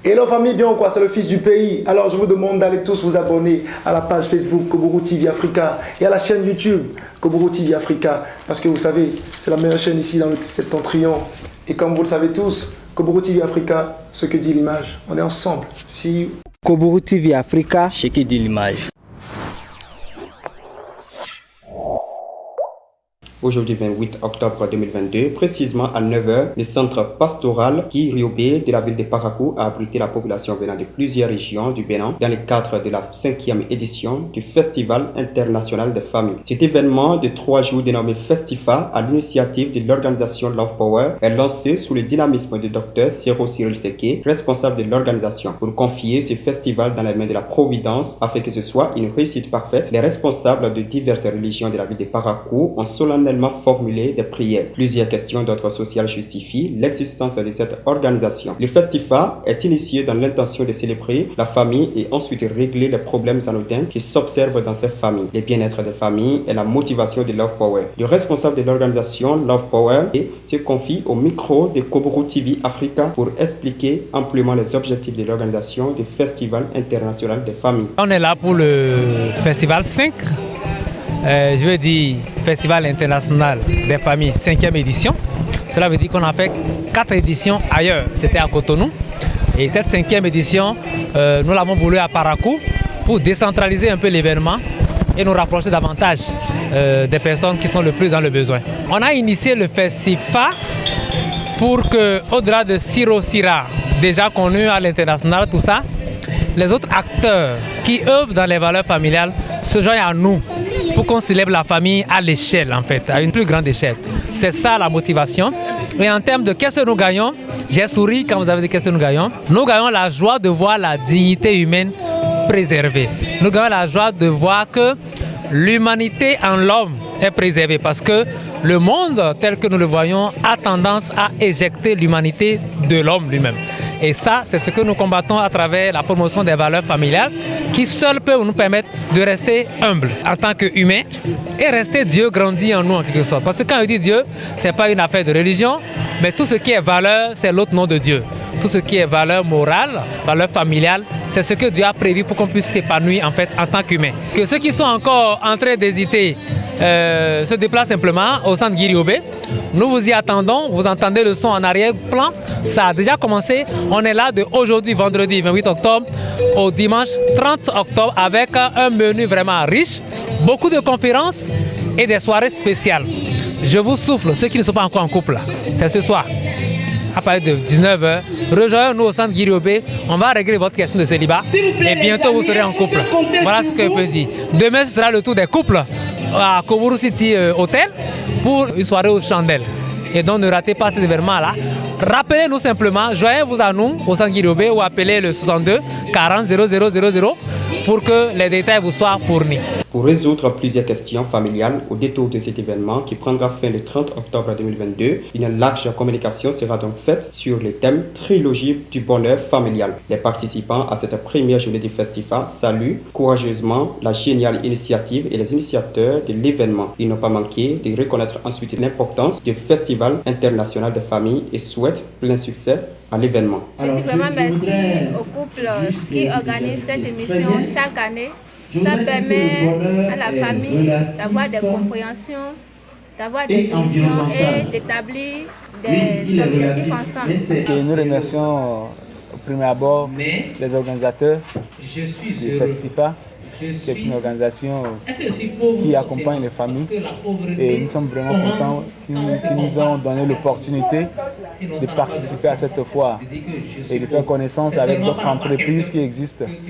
Hello famille, bien ou quoi? C'est le fils du pays. Alors je vous demande d'aller tous vous abonner à la page Facebook Koburu TV Africa et à la chaîne YouTube Koburu TV Africa. Parce que vous savez, c'est la meilleure chaîne ici dans le septentrion. Et comme vous le savez tous, Koburu TV Africa, ce que dit l'image. On est ensemble. See you. Koburu TV Africa, Ce qui dit l'image. Aujourd'hui 28 octobre 2022, précisément à 9 h, le centre pastoral Guiriobé de la ville de Parakou a abrité la population venant de plusieurs régions du Bénin dans le cadre de la 5e édition du Festival international des familles. Cet événement de 3 jours dénommé Festifa à l'initiative de l'organisation Love Power est lancé sous le dynamisme du Dr Sero Cyril Seke, responsable de l'organisation. Pour confier ce festival dans les mains de la Providence afin que ce soit une réussite parfaite, les responsables de diverses religions de la ville de Parakou ont solennellement formulé des prières. Plusieurs questions d'ordre social justifient l'existence de cette organisation. Le Festifa est initié dans l'intention de célébrer la famille et ensuite régler les problèmes anodins qui s'observent dans ces familles. Le bien-être des familles et la motivation de Love Power. Le responsable de l'organisation Love Power se confie au micro de Koburu TV Africa pour expliquer amplement les objectifs de l'organisation du Festival international des familles. On est là pour le Festival 5. Je veux dire Festival international des familles 5e édition. Cela veut dire qu'on a fait 4 éditions ailleurs. C'était à Cotonou. Et cette 5e édition, nous l'avons voulu à Parakou pour décentraliser un peu l'événement et nous rapprocher davantage des personnes qui sont le plus dans le besoin. On a initié le Festifa pour que, au-delà de Siro Sira, déjà connu à l'international, tout ça, les autres acteurs qui œuvrent dans les valeurs familiales se joignent à nous pour qu'on célèbre la famille à l'échelle, en fait, à une plus grande échelle. C'est ça la motivation. Et en termes de qu'est-ce que nous gagnons, j'ai souri quand vous avez dit qu'est-ce que nous gagnons. Nous gagnons la joie de voir la dignité humaine préservée. Nous gagnons la joie de voir que l'humanité en l'homme est préservée parce que le monde tel que nous le voyons a tendance à éjecter l'humanité de l'homme lui-même. Et ça, c'est ce que nous combattons à travers la promotion des valeurs familiales qui seules peuvent nous permettre de rester humbles en tant qu'humains et rester Dieu grandit en nous en quelque sorte. Parce que quand on dit Dieu, ce n'est pas une affaire de religion, mais tout ce qui est valeur, c'est l'autre nom de Dieu. Tout ce qui est valeur morale, valeur familiale, c'est ce que Dieu a prévu pour qu'on puisse s'épanouir en fait en tant qu'humain. Que ceux qui sont encore en train d'hésiter se déplacent simplement au centre Guiriobé. Nous vous y attendons, vous entendez le son en arrière-plan, ça a déjà commencé. On est là de aujourd'hui, vendredi 28 octobre, au dimanche 30 octobre avec un menu vraiment riche, beaucoup de conférences et des soirées spéciales. Je vous souffle, ceux qui ne sont pas encore en couple, c'est ce soir, à partir de 19 h, rejoignez-nous au centre Guiriobé, on va régler votre question de célibat et bientôt vous serez en couple. Voilà ce que je peux dire. Demain, ce sera le tour des couples à Koburu City Hotel pour une soirée aux chandelles. Et donc ne ratez pas ces événements-là. Rappelez-nous simplement, joignez-vous à nous au centre Guiriobé ou appelez le 62 40 0000 pour que les détails vous soient fournis. Pour résoudre plusieurs questions familiales au détour de cet événement qui prendra fin le 30 octobre 2022, une large communication sera donc faite sur le thème Trilogie du bonheur familial. Les participants à cette première journée du Festival saluent courageusement la géniale initiative et les initiateurs de l'événement. Ils n'ont pas manqué de reconnaître ensuite l'importance du Festival international des familles et souhaitent plein succès à l'événement. Je dis vraiment merci au couple qui organise cette émission chaque année. Ça permet à la famille d'avoir des compréhensions, d'avoir des visions et d'établir des objectifs ensemble. Et nous remercions au premier abord les organisateurs du Festifa, qui est une organisation qui accompagne les familles. Et nous sommes vraiment contents qu'ils nous ont donné l'opportunité de participer à cette foire et de faire connaissance avec d'autres entreprises qui existent